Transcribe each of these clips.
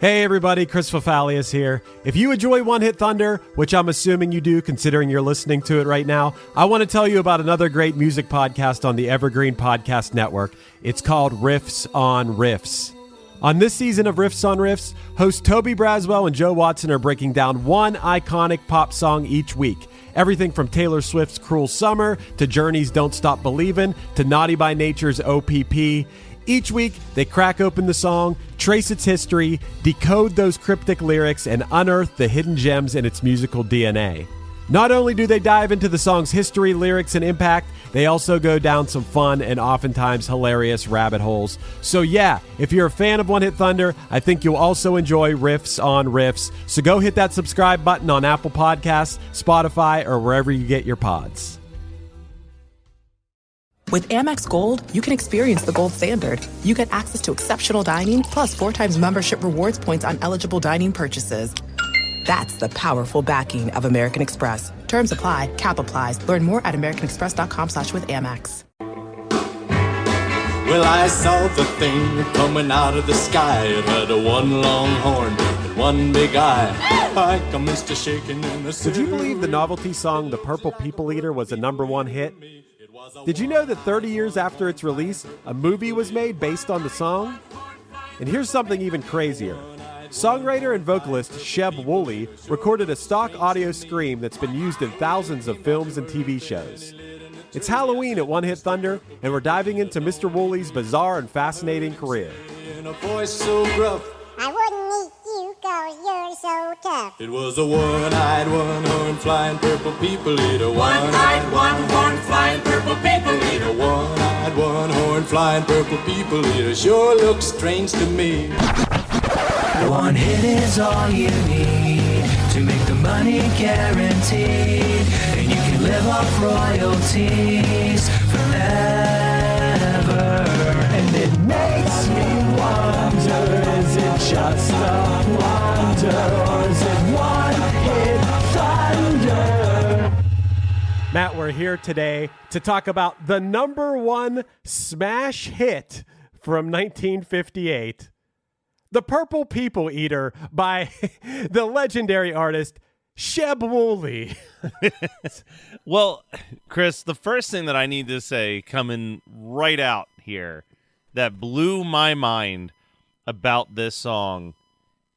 Hey everybody, Chris Fafalius here. If you enjoy One Hit Thunder, which I'm assuming you do considering you're listening to it right now, I want to tell you about another great music podcast on the Evergreen Podcast Network. It's called Riffs on Riffs. On this season of Riffs on Riffs, hosts Toby Braswell and Joe Watson are breaking down one iconic pop song each week. Everything from Taylor Swift's Cruel Summer to Journey's Don't Stop Believin' to Naughty by Nature's OPP. Each week, they crack open the song, trace its history, decode those cryptic lyrics, and unearth the hidden gems in its musical DNA. Not only do they dive into the song's history, lyrics, and impact, they also go down some fun and oftentimes hilarious rabbit holes. So yeah, if you're a fan of One Hit Thunder, I think you'll also enjoy Riffs on Riffs. So go hit that subscribe button on Apple Podcasts, Spotify, or wherever you get your pods. With Amex Gold, you can experience the gold standard. You get access to exceptional dining, plus 4 times membership rewards points on eligible dining purchases. That's the powerful backing of American Express. Terms apply. Cap applies. Learn more at americanexpress.com/withAmex. Well, I saw the thing coming out of the sky. It had a one long horn and one big eye. Like a Mr. Shaking in the Would you believe the novelty song The Purple People Eater was a #1 hit? Did you know that 30 years after its release, a movie was made based on the song? And here's something even crazier. Songwriter and vocalist Sheb Wooley recorded a stock audio scream that's been used in thousands of films and TV shows. It's Halloween at One Hit Thunder, and we're diving into Mr. Wooley's bizarre and fascinating career. In a voice so gruff, I wouldn't eat you 'cause you're so tough. it was a one-eyed, one-horned, flying purple people eater. One-eyed, one-horned, flying purple people eater. One-eyed, one-horned, flying purple people eater. Sure looks strange to me. One hit is all you need to make the money guaranteed, and you can live off royalties forever. And it makes me wonder, is it just a wonder, or is it one hit thunder? Matt, we're here today to talk about the #1 smash hit from 1958, The Purple People Eater by the legendary artist Sheb Wooley. Well, Chris, the first thing that I need to say coming right out here that blew my mind about this song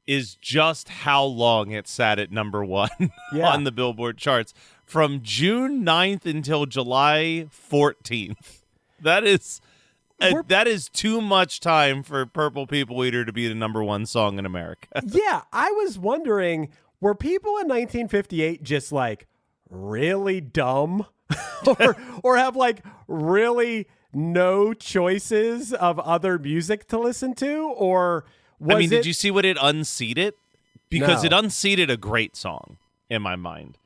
is just how long it sat at #1 on the Billboard charts from June 9th until July 14th. That is too much time for Purple People Eater to be the #1 song in America. Yeah, I was wondering, were people in 1958 just like really dumb or have like really no choices of other music to listen to? Or was did you see what it unseated? Because No. it unseated a great song in my mind.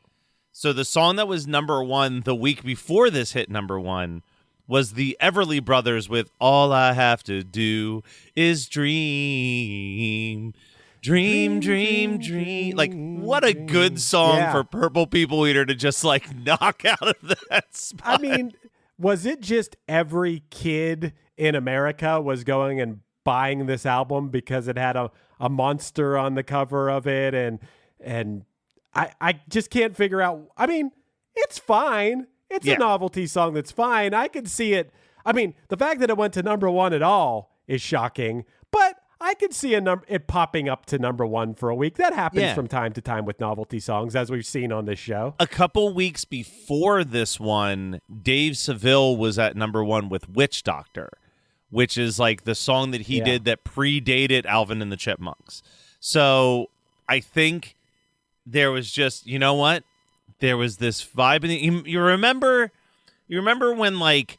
So the song that was #1 the week before this hit #1 was the Everly Brothers with All I Have to Do Is Dream. Dream, dream, dream. Like, what a good song for Purple People Eater to just, like, knock out of that spot. I mean, was it just every kid in America was going and buying this album because it had a monster on the cover of it? And I just can't figure out. I mean, it's fine. It's a novelty song that's fine. I could see it. I mean, the fact that it went to #1 at all is shocking, but I could see it popping up to #1 for a week. That happens from time to time with novelty songs, as we've seen on this show. A couple weeks before this one, Dave Seville was at #1 with Witch Doctor, which is like the song that he did that predated Alvin and the Chipmunks. So I think there was just, you know what? There was this vibe. You remember when like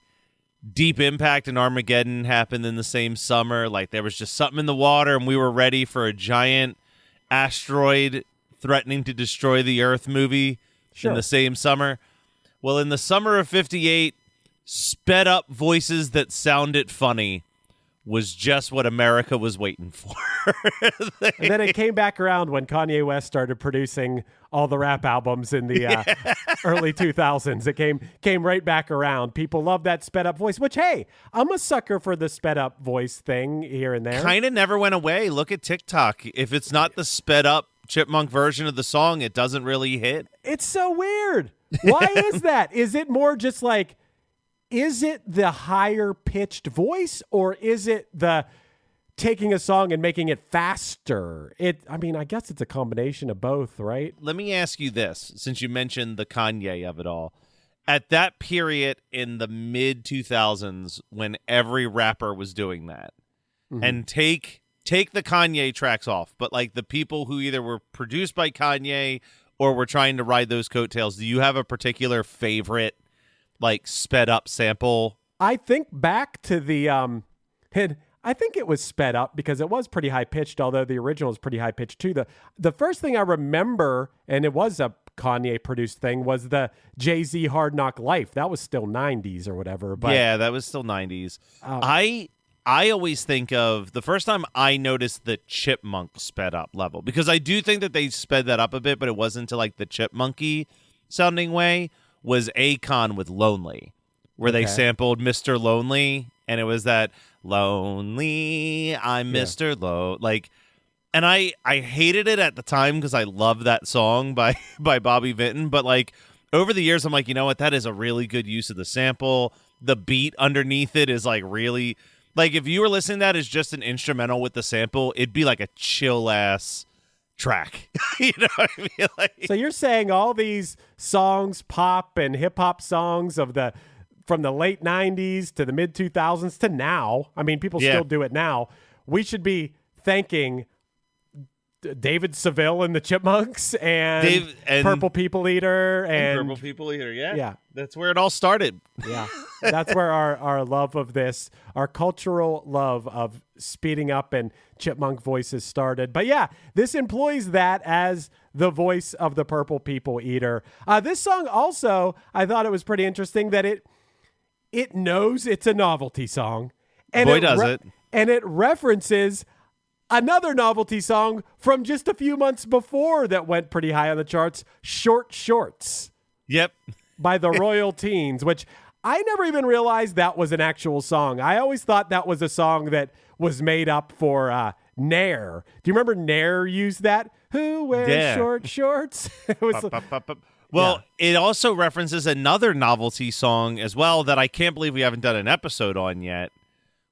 Deep Impact and Armageddon happened in the same summer? Like there was just something in the water and we were ready for a giant asteroid threatening to destroy the Earth movie in the same summer. Well, in the summer of '58, sped up voices that sounded funny was just what America was waiting for. And then it came back around when Kanye West started producing all the rap albums in the early 2000s. It came right back around. People love that sped up voice, which, hey, I'm a sucker for the sped up voice thing here and there. Kind of never went away. Look at TikTok. If it's not the sped up chipmunk version of the song, it doesn't really hit. It's so weird. Why is that? Is it more just like, is it the higher pitched voice, or is it the taking a song and making it faster? I guess it's a combination of both, right? Let me ask you this, since you mentioned the Kanye of it all. At that period in the mid 2000s when every rapper was doing that, and take the Kanye tracks off, but like the people who either were produced by Kanye or were trying to ride those coattails, do you have a particular favorite like sped up sample? I think back to the and I think it was sped up because it was pretty high pitched, although the original was pretty high pitched too. The first thing I remember, and it was a Kanye produced thing, was the Jay-Z Hard Knock Life. That was still 90s or whatever. But yeah, that was still 90s. I always think of the first time I noticed the chipmunk sped up level, because I do think that they sped that up a bit, but it wasn't to like the chipmunky sounding way, was Akon with Lonely, where they sampled Mr. Lonely, and it was that Lonely, I'm Mr. Low. Like, and I hated it at the time because I loved that song by Bobby Vinton, but like over the years I'm like, you know what, that is a really good use of the sample. The beat underneath it is like really, like if you were listening to that as just an instrumental with the sample, it'd be like a chill ass track. You know what I mean? Like, so you're saying all these songs, pop and hip hop songs from the late 90s to the mid 2000s to now, I mean, people still do it now, we should be thanking David Seville and the Chipmunks and Purple People Eater and Purple People Eater. Yeah. That's where it all started. Yeah. That's where our love of this, our cultural love of speeding up and chipmunk voices started. But yeah, this employs that as the voice of the Purple People Eater. This song also, I thought it was pretty interesting that it knows it's a novelty song. And Boy, does it. And it references another novelty song from just a few months before that went pretty high on the charts, Short Shorts. Yep. By the Royal Teens, which I never even realized that was an actual song. I always thought that was a song that was made up for Nair. Do you remember Nair used that? Who wears short shorts? It was Well, it also references another novelty song as well that I can't believe we haven't done an episode on yet,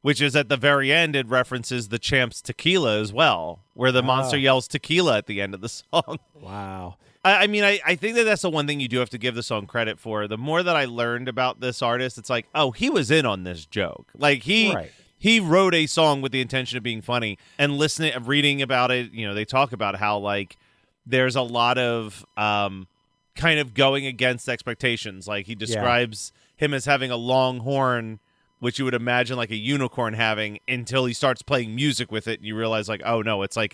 which is at the very end, it references the Champ's Tequila as well, where the monster yells tequila at the end of the song. Wow. I mean, I think that's the one thing you do have to give the song credit for. The more that I learned about this artist, it's like, oh, he was in on this joke. Like, he wrote a song with the intention of being funny. And reading about it, you know, they talk about how, like, there's a lot of kind of going against expectations. Like, he describes him as having a long horn, which you would imagine like a unicorn having, until he starts playing music with it, and you realize, like, oh no, it's like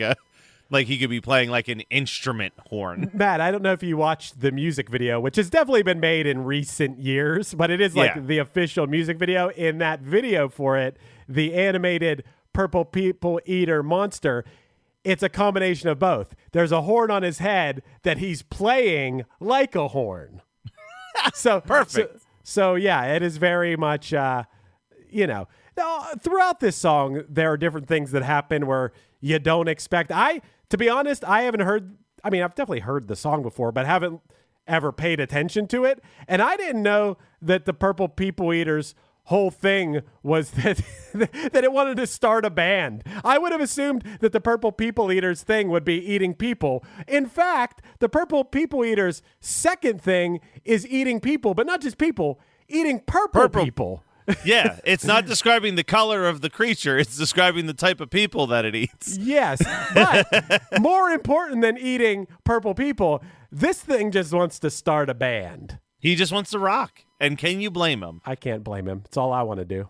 he could be playing like an instrument horn. Matt, I don't know if you watched the music video, which has definitely been made in recent years, but it is like the official music video. In that video for it, the animated Purple People Eater monster, it's a combination of both. There's a horn on his head that he's playing like a horn. So perfect. So yeah, it is very much, you know, throughout this song, there are different things that happen where you don't expect. To be honest, I haven't heard, I mean, I've definitely heard the song before, but haven't ever paid attention to it. And I didn't know that the Purple People Eaters' whole thing was that it wanted to start a band. I would have assumed that the Purple People Eaters thing would be eating people. In fact, the Purple People Eaters' second thing is eating people, but not just people, eating purple people. Yeah, it's not describing the color of the creature. It's describing the type of people that it eats. Yes, but more important than eating purple people, this thing just wants to start a band. He just wants to rock. And can you blame him? I can't blame him. It's all I want to do.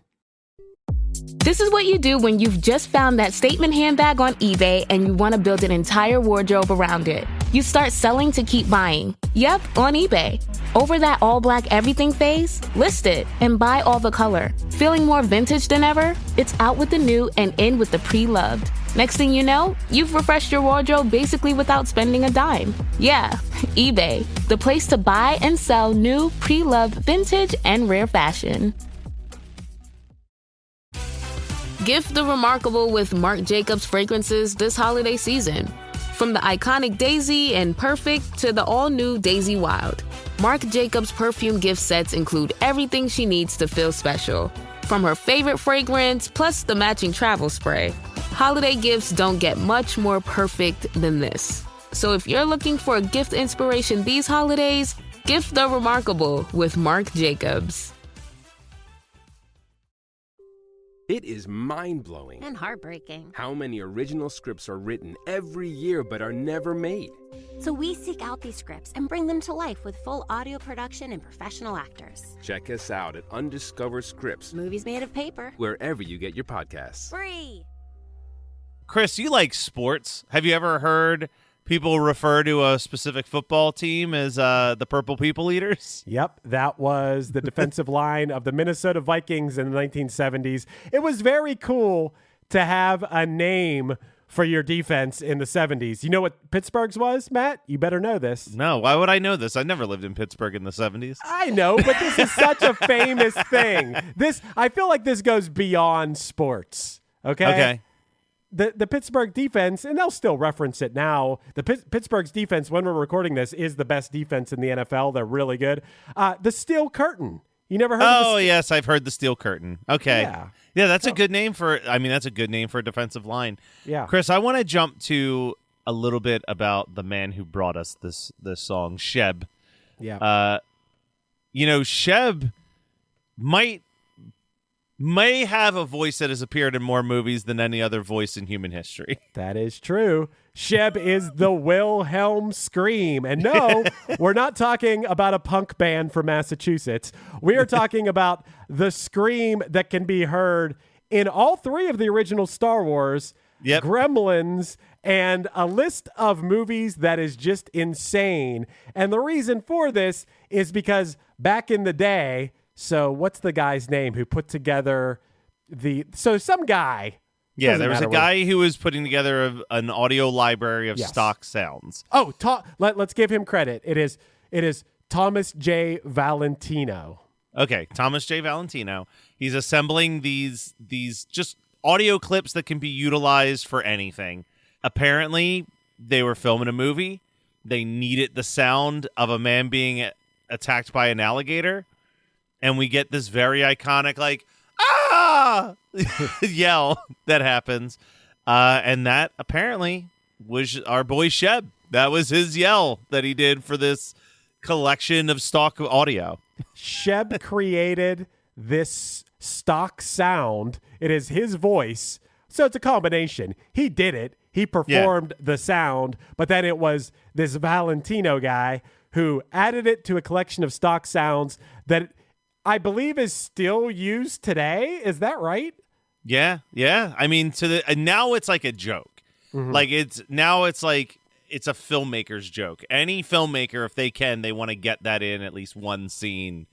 This is what you do when you've just found that statement handbag on eBay and you want to build an entire wardrobe around it. You start selling to keep buying. Yep, on eBay. Over that all-black everything phase, list it and buy all the color. Feeling more vintage than ever? It's out with the new and in with the pre-loved. Next thing you know, you've refreshed your wardrobe basically without spending a dime. Yeah, eBay, the place to buy and sell new, pre-loved vintage and rare fashion. Gift the remarkable with Marc Jacobs fragrances this holiday season. From the iconic Daisy and Perfect to the all-new Daisy Wild, Marc Jacobs perfume gift sets include everything she needs to feel special. From her favorite fragrance, plus the matching travel spray. Holiday gifts don't get much more perfect than this. So if you're looking for a gift inspiration these holidays, gift the remarkable with Marc Jacobs. It is mind-blowing and heartbreaking how many original scripts are written every year but are never made. So we seek out these scripts and bring them to life with full audio production and professional actors. Check us out at Undiscovered Scripts, Movies made of paper. wherever you get your podcasts. Free! Chris, you like sports. Have you ever heard people refer to a specific football team as the Purple People Eaters? Yep, that was the defensive line of the Minnesota Vikings in the 1970s. It was very cool to have a name for your defense in the 70s. You know what Pittsburgh's was, Matt? You better know this. No, why would I know this? I never lived in Pittsburgh in the 70s. I know, but this is such a famous thing. I feel like this goes beyond sports, okay? Okay. The Pittsburgh defense, and they'll still reference it now, Pittsburgh's defense, when we're recording this, is the best defense in the NFL. They're really good. The Steel Curtain. You never heard of the yes, I've heard the Steel Curtain. Okay. Yeah, that's a good name for a defensive line. Yeah. Chris, I want to jump to a little bit about the man who brought us this song, Sheb. Yeah. Sheb may have a voice that has appeared in more movies than any other voice in human history. That is true. Sheb is the Wilhelm Scream. And no, we're not talking about a punk band from Massachusetts. We are talking about the scream that can be heard in all three of the original Star Wars, Gremlins, and a list of movies that is just insane. And the reason for this is because back in the day, so what's the guy's name who put together some guy. Yeah, there was a guy who was putting together an audio library of stock sounds. Oh, let's give him credit. It is Thomas J. Valentino. Okay, Thomas J. Valentino. He's assembling these just audio clips that can be utilized for anything. Apparently, they were filming a movie. They needed the sound of a man being attacked by an alligator. And we get this very iconic, ah! yell that happens. And that apparently was our boy Sheb. That was his yell that he did for this collection of stock audio. Sheb created this stock sound. It is his voice. So it's a combination. He did it. He performed the sound, but then it was this Valentino guy who added it to a collection of stock sounds that I believe is still used today. Is that right? Yeah. I mean, now it's like a joke. Mm-hmm. It's a filmmaker's joke. Any filmmaker, if they can, they want to get that in at least one scene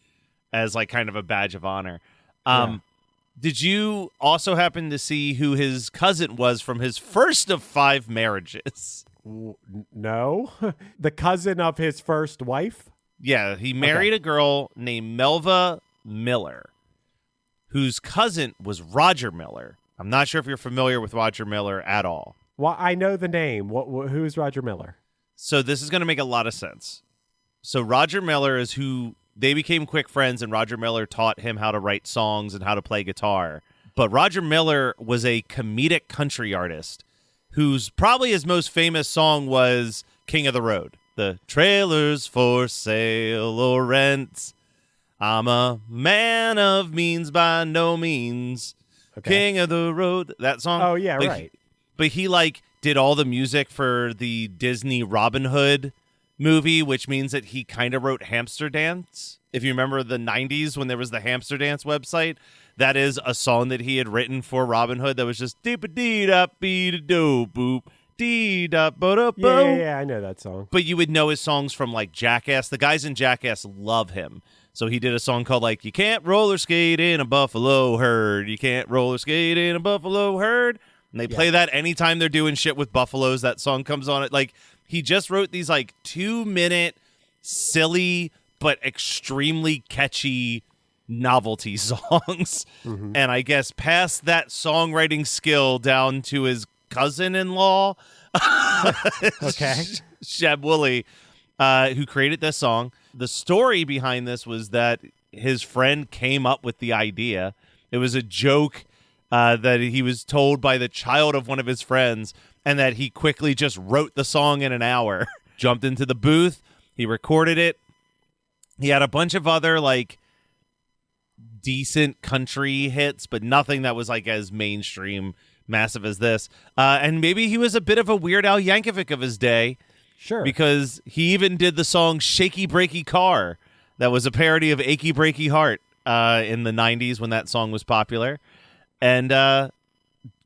as kind of a badge of honor. Did you also happen to see who his cousin was from his first of 5 marriages? No. The cousin of his first wife? Yeah, he married a girl named Melva Miller, whose cousin was Roger Miller. I'm not sure if you're familiar with Roger Miller at all. Well, I know the name. Who's Roger Miller? So this is going to make a lot of sense. So Roger Miller is who they became quick friends, and Roger Miller taught him how to write songs and how to play guitar. But Roger Miller was a comedic country artist whose probably his most famous song was King of the Road. The trailers for sale or rent. I'm a man of means by no means. Okay. King of the Road. That song. Oh, yeah, right. But he did all the music for the Disney Robin Hood movie, which means that he kind of wrote Hamster Dance. If you remember the 90s when there was the Hamster Dance website, that is a song that he had written for Robin Hood that was just deep-a-dee-da-bee-da-do-boop. dee da bo da Yeah, bo. yeah, I know that song. But you would know his songs from like Jackass. The guys in Jackass love him. So he did a song called like "You Can't Roller Skate in a Buffalo Herd. You can't roller skate in a Buffalo Herd." And they play that anytime they're doing shit with buffaloes. That song comes on it. Like he just wrote these like 2-minute, silly but extremely catchy novelty songs. And I guess passed that songwriting skill down to his cousin-in-law, Okay. Sheb Wooley, who created this song. The story behind this was that his friend came up with the idea. It was a joke that he was told by the child of one of his friends, and that he quickly just wrote the song in an hour. Jumped into the booth. He recorded it. He had a bunch of other, like, decent country hits, but nothing that was, like, as mainstream massive as this. And maybe he was a bit of a Weird Al Yankovic of his day. Sure. Because he even did the song Shaky Breaky Car. That was a parody of Achy Breaky Heart in the 90s when that song was popular. And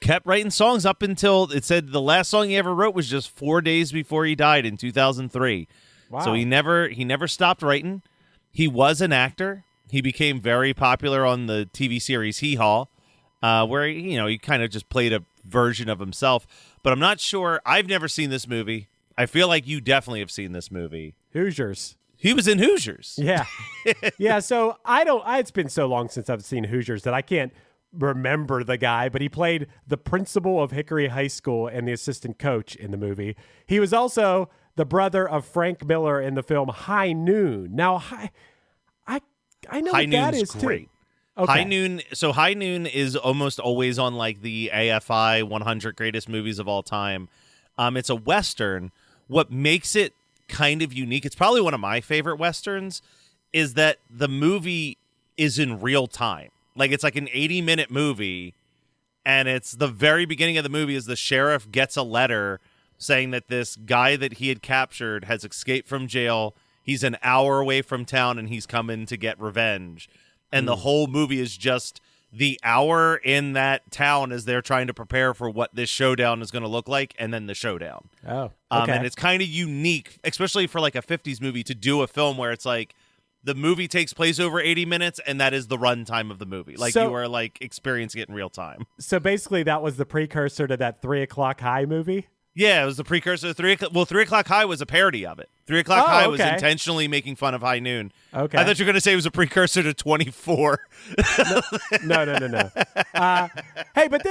kept writing songs up until it said the last song he ever wrote was just 4 days before he died in 2003. Wow. So he never stopped writing. He was an actor. He became very popular on the TV series Hee Haw, where he kind of just played a version of himself. But I'm not sure. I've never seen this movie. I feel like you definitely have seen this movie. Hoosiers. He was in Hoosiers. Yeah. Yeah, so it's been so long since I've seen Hoosiers that I can't remember the guy, but he played the principal of Hickory High School and the assistant coach in the movie. He was also the brother of Frank Miller in the film High Noon. Now, I know High what that Noon's is great. too. Okay. High Noon is almost always on like the AFI 100 greatest movies of all time. It's a Western. What makes it kind of unique, it's probably one of my favorite Westerns, is that the movie is in real time. Like, it's like an 80-minute movie, and it's the very beginning of the movie is the sheriff gets a letter saying that this guy that he had captured has escaped from jail. He's an hour away from town, and he's coming to get revenge. And the whole movie is just the hour in that town as they're trying to prepare for what this showdown is going to look like, and then the showdown. Oh, okay. And it's kind of unique, especially for like a 50s movie, to do a film where it's like the movie takes place over 80 minutes, and that is the runtime of the movie. Like, you are like experiencing it in real time. So basically that was the precursor to that 3 O'Clock High movie? Yeah, it was the precursor to 3 O'Clock. Well, 3 O'Clock High was a parody of it. 3 O'Clock High was intentionally making fun of High Noon. Okay. I thought you were going to say it was a precursor to 24. No. Hey, but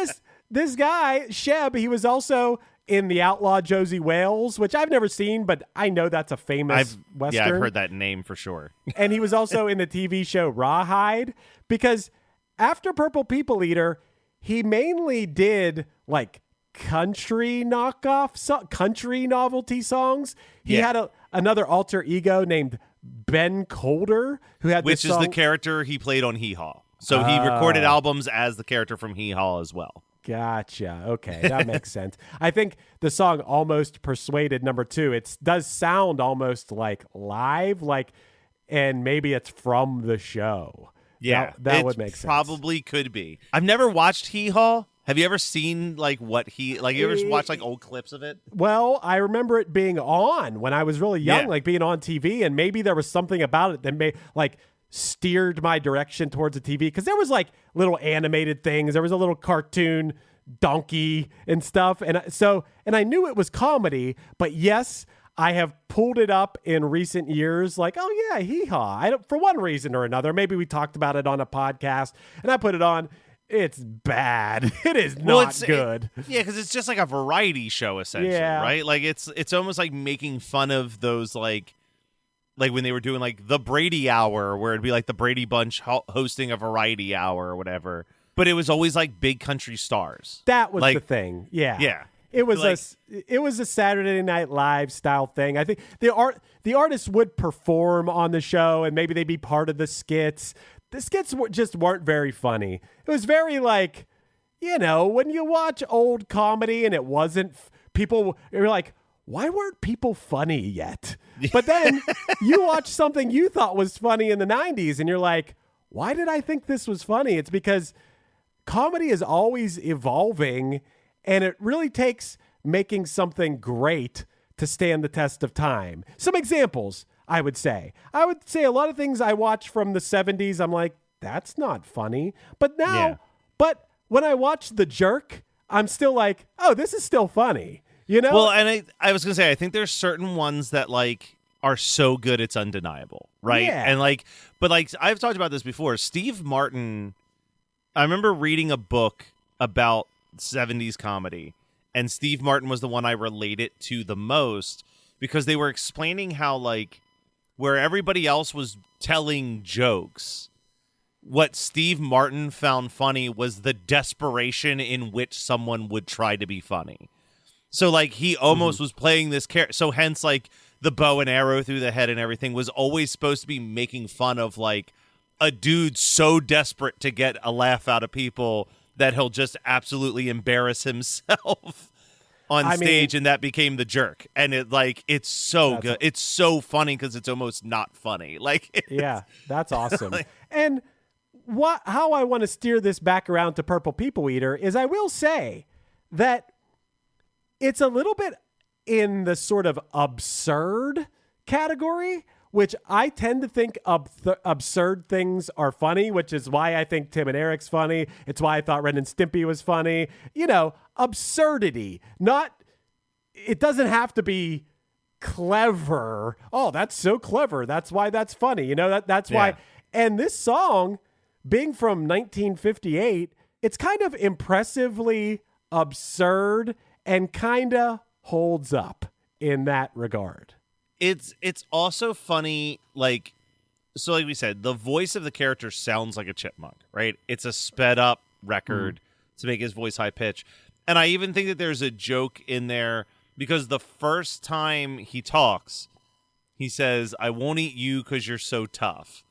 this guy, Sheb, he was also in The Outlaw Josie Wales, which I've never seen, but I know that's a famous Western. Yeah, I've heard that name for sure. And he was also in the TV show Rawhide, because after Purple People Eater, he mainly did like country country novelty songs. He had another alter ego named Ben Colder, who had which this is song. the character he played on Hee Haw. So he recorded albums as the character from Hee Haw as well. Gotcha. Okay, that makes sense. I think the song Almost Persuaded, number 2, it does sound almost like live, and maybe it's from the show. Yeah, that would make sense. Probably could be. I've never watched Hee Haw. Have you ever seen you ever watched like old clips of it? Well, I remember it being on when I was really young, like being on TV, and maybe there was something about it that steered my direction towards the TV, because there was like little animated things. There was a little cartoon donkey and stuff. And I knew it was comedy, but yes, I have pulled it up in recent years, like, oh yeah, Hee Haw. For one reason or another, maybe we talked about it on a podcast and I put it on. It's bad. It is not good. Because it's just like a variety show, essentially, right? Like it's almost like making fun of those like when they were doing like the Brady Hour, where it'd be like the Brady Bunch hosting a variety hour or whatever. But it was always like big country stars. That was the thing. Yeah. Yeah. It was a Saturday Night Live style thing. I think the artists would perform on the show, and maybe they'd be part of the skits. The skits just weren't very funny. It was very like, when you watch old comedy and it wasn't people, you're like, why weren't people funny yet? But then you watch something you thought was funny in the 90s and you're like, why did I think this was funny? It's because comedy is always evolving, and it really takes making something great to stand the test of time. Some examples, I would say a lot of things I watch from the 70s, I'm like, that's not funny. But now, but when I watch The Jerk, I'm still like, oh, this is still funny. You know? Well, and I was going to say, I think there's certain ones that like are so good it's undeniable, right? Yeah. And like, but like I've talked about this before. Steve Martin, I remember reading a book about 70s comedy, and Steve Martin was the one I relate it to the most because they were explaining how like where everybody else was telling jokes, what Steve Martin found funny was the desperation in which someone would try to be funny. So, like, he almost was playing this character. So, hence, like, the bow and arrow through the head and everything was always supposed to be making fun of, like, a dude so desperate to get a laugh out of people that he'll just absolutely embarrass himself on stage, and that became The Jerk. And, it's so good. It's so funny because it's almost not funny. Like, yeah, that's awesome. And how I want to steer this back around to Purple People Eater is I will say that it's a little bit in the sort of absurd category, which I tend to think absurd things are funny, which is why I think Tim and Eric's funny. It's why I thought Ren and Stimpy was funny. You know, absurdity. It doesn't have to be clever. Oh, that's so clever. That's why that's funny. You know, that's why. And this song, being from 1958, it's kind of impressively absurd and kind of holds up in that regard. It's also funny, like we said, the voice of the character sounds like a chipmunk, right? It's a sped up record to make his voice high pitch. And I even think that there's a joke in there because the first time he talks, he says, "I won't eat you because you're so tough,"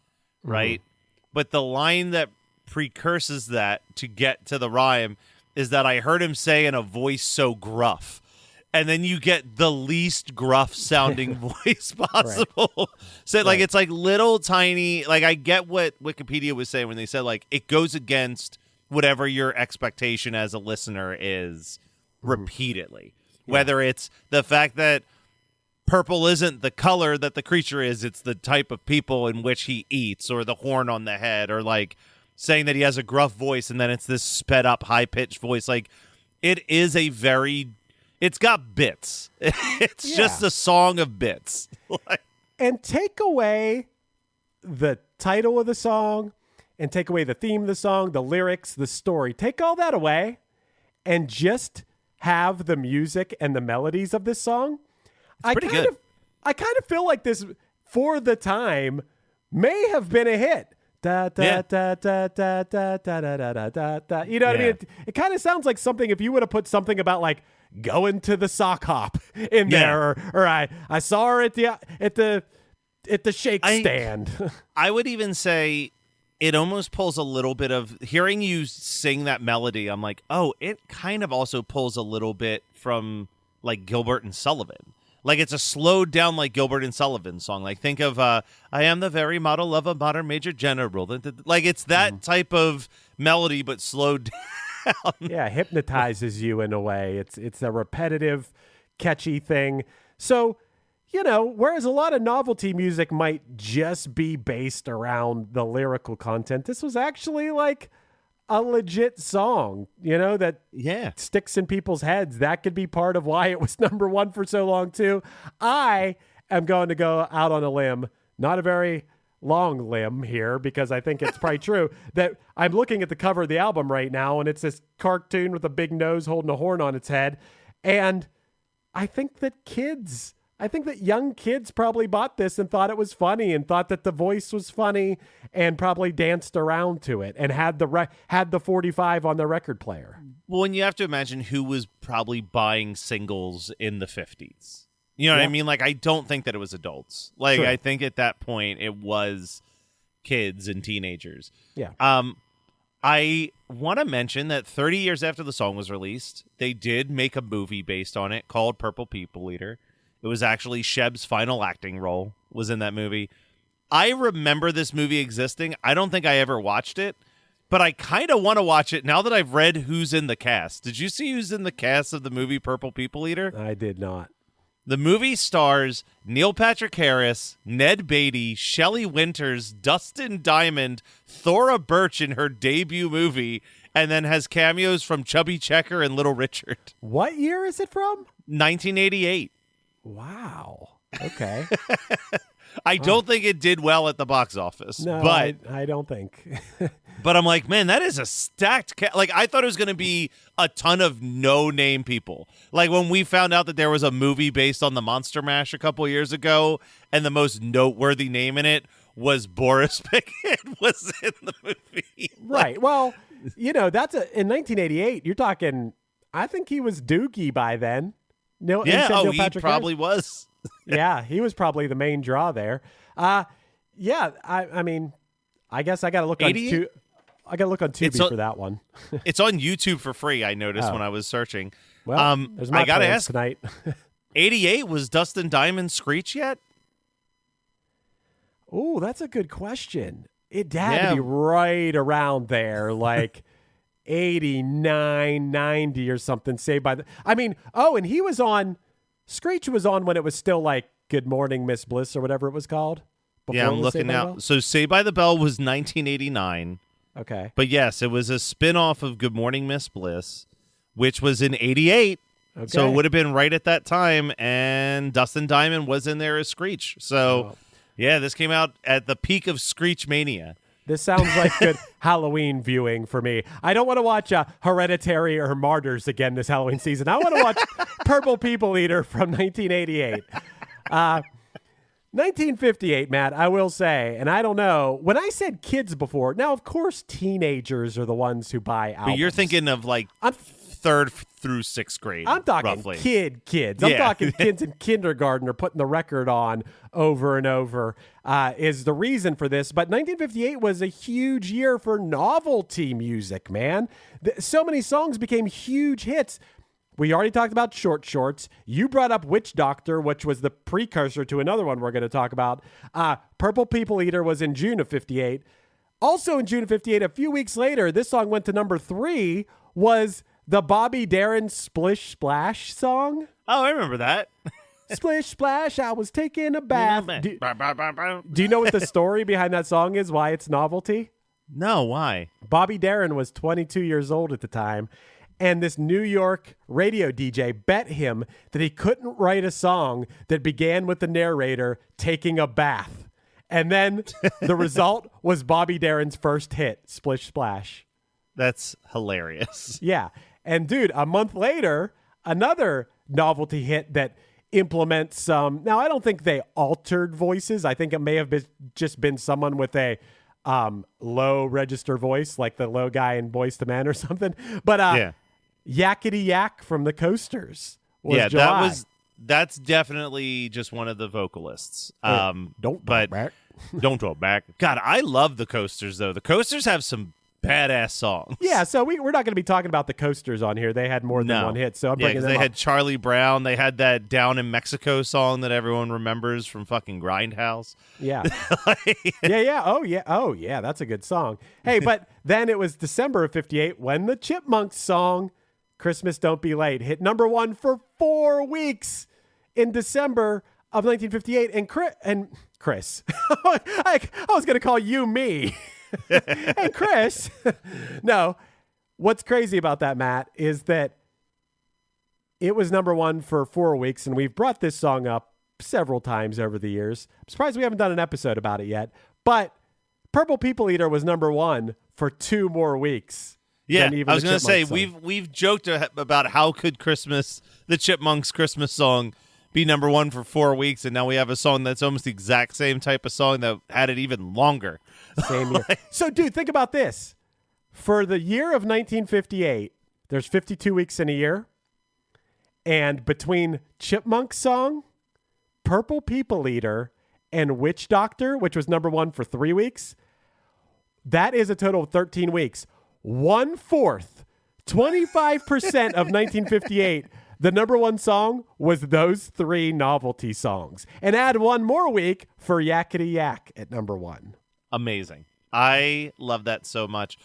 right? But the line that precurses that to get to the rhyme is that I heard him say in a voice so gruff. And then you get the least gruff sounding voice possible. Right. So like it's like little tiny, like I get what Wikipedia was saying when they said like it goes against whatever your expectation as a listener is repeatedly. Whether it's the fact that purple isn't the color that the creature is, it's the type of people in which he eats, or the horn on the head, or like saying that he has a gruff voice and then it's this sped up high pitched voice. Like it is it's got bits. It's just a song of bits. And take away the title of the song and take away the theme of the song, the lyrics, the story. Take all that away and just have the music and the melodies of this song. I kind of feel like this, for the time, may have been a hit. Da, da, da, da, da, da, da, da, da, da, da. You know what I mean? It kind of sounds like something if you would have put something about like going to the sock hop in there, or I saw her at the shake stand. I would even say it almost pulls a little bit of hearing you sing that melody. I'm like, oh, it kind of also pulls a little bit from like Gilbert and Sullivan. Like it's a slowed down like Gilbert and Sullivan song. Like think of I am the very model of a modern major general. Like it's that type of melody but slowed down. Yeah, hypnotizes you in a way. It's a repetitive, catchy thing. So, you know, whereas a lot of novelty music might just be based around the lyrical content, this was actually like a legit song, you know, that sticks in people's heads. That could be part of why it was number one for so long too. I am going to go out on a limb, not a very long limb here, because I think it's probably true that I'm looking at the cover of the album right now and it's this cartoon with a big nose holding a horn on its head. And I think that young kids probably bought this and thought it was funny and thought that the voice was funny and probably danced around to it and had the 45 on the record player. Well, and you have to imagine who was probably buying singles in the 50s. You know what I mean? Like, I don't think that it was adults. Like, I think at that point it was kids and teenagers. Yeah. I want to mention that 30 years after the song was released, they did make a movie based on it called Purple People Eater. It was actually Sheb's final acting role was in that movie. I remember this movie existing. I don't think I ever watched it, but I kind of want to watch it now that I've read who's in the cast. Did you see who's in the cast of the movie Purple People Eater? I did not. The movie stars Neil Patrick Harris, Ned Beatty, Shelley Winters, Dustin Diamond, Thora Birch in her debut movie, and then has cameos from Chubby Checker and Little Richard. What year is it from? 1988. Wow. Okay. I don't think it did well at the box office. No, but I don't think. But I'm like, man, that is a stacked like, I thought it was going to be a ton of no-name people. Like, when we found out that there was a movie based on the Monster Mash a couple years ago, and the most noteworthy name in it was Boris Pickett was in the movie. Right. Well, that's in 1988, you're talking, I think he was Dookie by then. He probably was. Yeah, he was probably the main draw there. I mean, I guess I got to look on Tubi for that one. It's on YouTube for free, I noticed when I was searching. Well, there's my I gotta plans ask tonight. 88, was Dustin Diamond Screech yet? Oh, that's a good question. It had to be right around there, like 89, 90 or something. And he was on. Screech was on when it was still like Good Morning, Miss Bliss or whatever it was called. Yeah, I'm looking now. So Saved by the Bell was 1989. Okay. But yes, it was a spin-off of Good Morning, Miss Bliss, which was in 88. Okay. So it would have been right at that time, and Dustin Diamond was in there as Screech. So, yeah, this came out at the peak of Screech Mania. This sounds like good Halloween viewing for me. I don't want to watch Hereditary or Martyrs again this Halloween season. I want to watch Purple People Eater from 1988. 1958, Matt, I will say, and I don't know, when I said kids before, now, of course, teenagers are the ones who buy albums. But you're thinking of, like, third through sixth grade, I'm talking roughly. Kids. I'm talking kids in kindergarten are putting the record on over and over is the reason for this. But 1958 was a huge year for novelty music, man. So many songs became huge hits. We already talked about Short Shorts. You brought up Witch Doctor, which was the precursor to another one we're going to talk about. Purple People Eater was in June of 58. Also in June of 58, a few weeks later, this song went to number 3, was the Bobby Darin Splish Splash song. Oh, I remember that. Splish Splash, I was taking a bath. Do you know what the story behind that song is, why it's novelty? No, why? Bobby Darin was 22 years old at the time, and this New York radio DJ bet him that he couldn't write a song that began with the narrator taking a bath. And then the result was Bobby Darin's first hit, Splish Splash. That's hilarious. Yeah. And dude, a month later, another novelty hit that implements some. Now, I don't think they altered voices. I think it may have just been someone with a low register voice, like the low guy in Boyz II Men or something. But Yakety Yak from the Coasters was July. That's definitely just one of the vocalists. Don't talk back. Don't talk back. God, I love the Coasters though. The Coasters have some badass songs. Yeah, so we're not going to be talking about the Coasters on here. They had more than one hit. So I'm bringing them they up. had Charlie Brown. They had that Down in Mexico song that everyone remembers from fucking Grindhouse. Yeah. Yeah. Oh, yeah. That's a good song. Hey, but then it was December of 58 when the Chipmunks song, Christmas Don't Be Late, hit number 1 for 4 weeks in December of 1958. And Chris, I was going to call you me. And Chris, no, what's crazy about that, Matt, is that it was number 1 for 4 weeks, and we've brought this song up several times over the years. I'm surprised we haven't done an episode about it yet, but Purple People Eater was number 1 for 2 more weeks. Yeah, I was going to say, we've joked about how could the Chipmunks Christmas song be number 1 for 4 weeks, and now we have a song that's almost the exact same type of song that had it even longer. Same year. So, dude, think about this. For the year of 1958, there's 52 weeks in a year, and between Chipmunk song, Purple People Eater, and Witch Doctor, which was number 1 for 3 weeks, that is a total of 13 weeks. 1/4, 25% of 1958, the number 1 song was those 3 novelty songs. And add 1 more week for Yakety Yak at number 1. Amazing. I love that so much.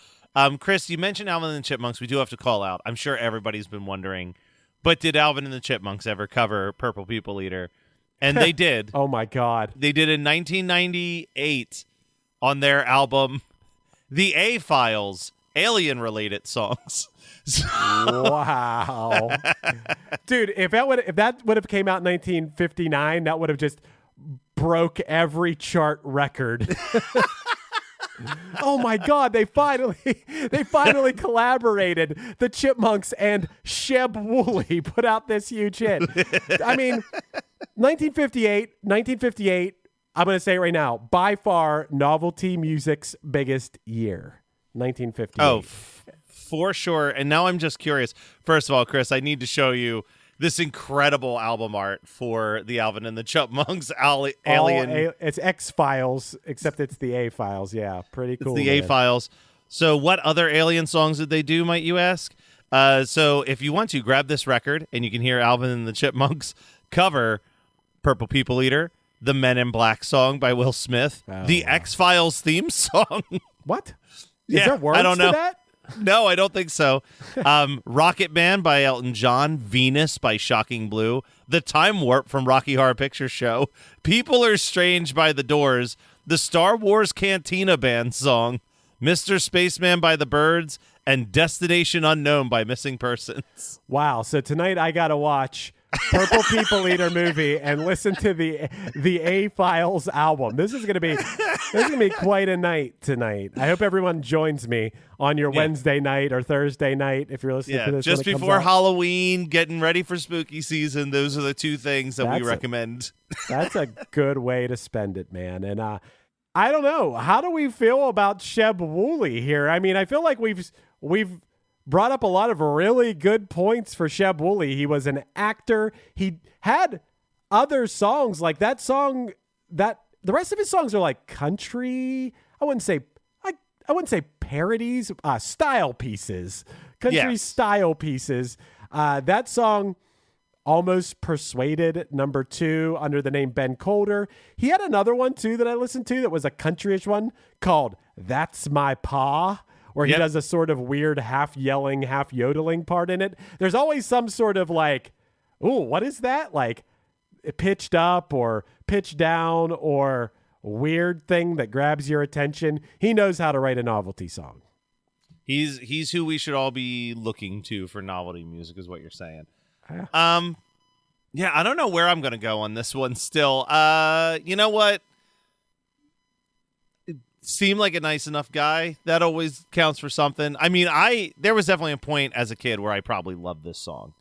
Chris, you mentioned Alvin and the Chipmunks. We do have to call out. I'm sure everybody's been wondering, but did Alvin and the Chipmunks ever cover Purple People Eater? And they did. Oh, my God. They did in 1998 on their album, The A-Files, Alien-Related Songs. Wow. Dude, if that would have came out in 1959, that would have just broke every chart record. Oh my God, they finally collaborated. The Chipmunks and Sheb Wooley put out this huge hit. I mean, 1958, I'm going to say it right now, by far novelty music's biggest year. 1958. Oh, for sure. And now I'm just curious. First of all, Chris, I need to show you this incredible album art for the Alvin and the Chipmunks Alien. It's X-Files, except it's the A-Files. Yeah, pretty cool. It's the A-Files. So what other Alien songs did they do, might you ask? So if you want to, grab this record, and you can hear Alvin and the Chipmunks cover Purple People Eater, the Men in Black song by Will Smith, the X-Files theme song. What? Is there words I don't know. to that? No, I don't think so. Rocket Man by Elton John, Venus by Shocking Blue, The Time Warp from Rocky Horror Picture Show, People Are Strange by The Doors, the Star Wars Cantina Band song, Mr. Spaceman by The Byrds, and Destination Unknown by Missing Persons. Wow, so tonight I got to watch Purple People Eater movie and listen to the A-Files album. This is gonna be quite a night tonight. I hope everyone joins me on your Wednesday night or Thursday night if you're listening to this. Just before Halloween, getting ready for spooky season. Those are the two things that we recommend. That's a good way to spend it, man. And I don't know. How do we feel about Sheb Wooley here? I mean, I feel like we've brought up a lot of really good points for Sheb Wooley. He was an actor. He had other songs like that song that the rest of his songs are like country. I wouldn't say parodies, style pieces, country style pieces. That song Almost Persuaded, number 2 under the name Ben Colder. He had another one too that I listened to that was a countryish one called That's My Pa, where he does a sort of weird half yelling, half yodeling part in it. There's always some sort of like, ooh, what is that? Like pitched up or pitched down or weird thing that grabs your attention. He knows how to write a novelty song. He's who we should all be looking to for novelty music, is what you're saying. Yeah, I don't know where I'm going to go on this one still. You know what? Seemed like a nice enough guy. That always counts for something. I mean, there was definitely a point as a kid where I probably loved this song.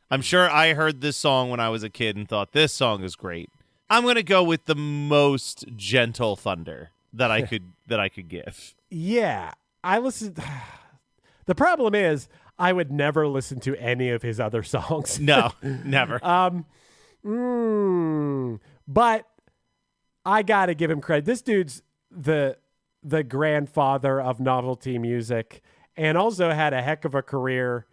I'm sure I heard this song when I was a kid and thought this song is great. I'm going to go with the most gentle Thunder that I could give. Yeah, I listened. The problem is I would never listen to any of his other songs. No, never. But I got to give him credit. This dude's the grandfather of novelty music and also had a heck of a career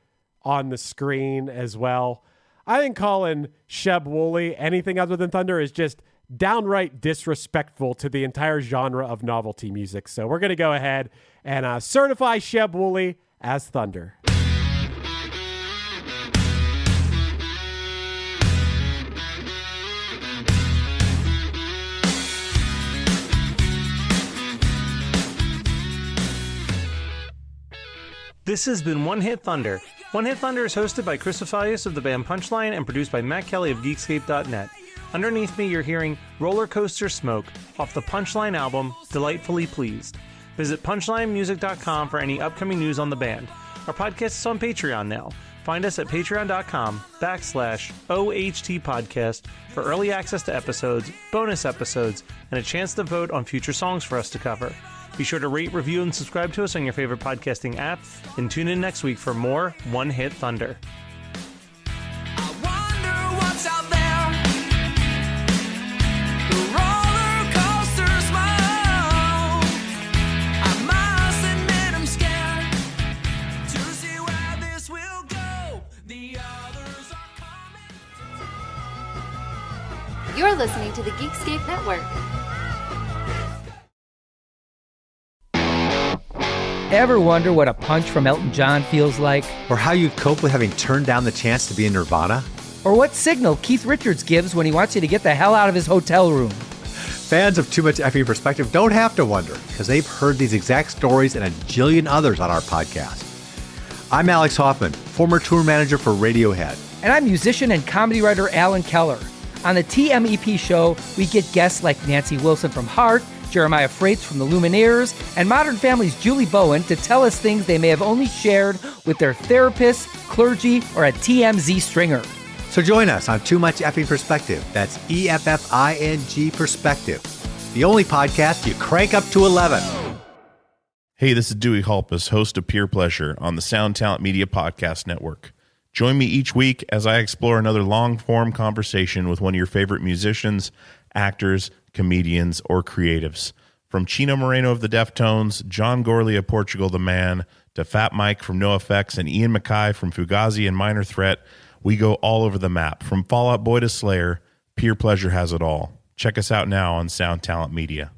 on the screen as well. I think calling Sheb Wooley anything other than Thunder is just downright disrespectful to the entire genre of novelty music. So we're going to go ahead and certify Sheb Wooley as Thunder. This has been One Hit Thunder. One Hit Thunder is hosted by Chris Afalius of the band Punchline and produced by Matt Kelly of Geekscape.net. Underneath me, you're hearing Roller Coaster Smoke off the Punchline album, Delightfully Pleased. Visit punchlinemusic.com for any upcoming news on the band. Our podcast is on Patreon now. Find us at patreon.com/OHT podcast for early access to episodes, bonus episodes, and a chance to vote on future songs for us to cover. Be sure to rate, review, and subscribe to us on your favorite podcasting app, and tune in next week for more One Hit Thunder. You're listening to the Geekscape Network. Ever wonder what a punch from Elton John feels like? Or how you'd cope with having turned down the chance to be in Nirvana? Or what signal Keith Richards gives when he wants you to get the hell out of his hotel room? Fans of Too Much Effing Perspective don't have to wonder, because they've heard these exact stories and a jillion others on our podcast. I'm Alex Hoffman, former tour manager for Radiohead. And I'm musician and comedy writer Alan Keller. On the TMEP show, we get guests like Nancy Wilson from Heart, Jeremiah Freites from the Lumineers, and Modern Family's Julie Bowen to tell us things they may have only shared with their therapist, clergy, or a TMZ stringer. So join us on Too Much Effing Perspective. That's EFFING Perspective. The only podcast you crank up to 11. Hey, this is Dewey Halpus, host of Peer Pleasure on the Sound Talent Media Podcast Network. Join me each week as I explore another long-form conversation with one of your favorite musicians, actors, comedians, or creatives. From Chino Moreno of the Deftones, John Gorley of Portugal the Man, to Fat Mike from NoFX and Ian MacKaye from Fugazi and Minor Threat, we go all over the map. From Fall Out Boy to Slayer, Peer Pleasure has it all. Check us out now on Sound Talent Media.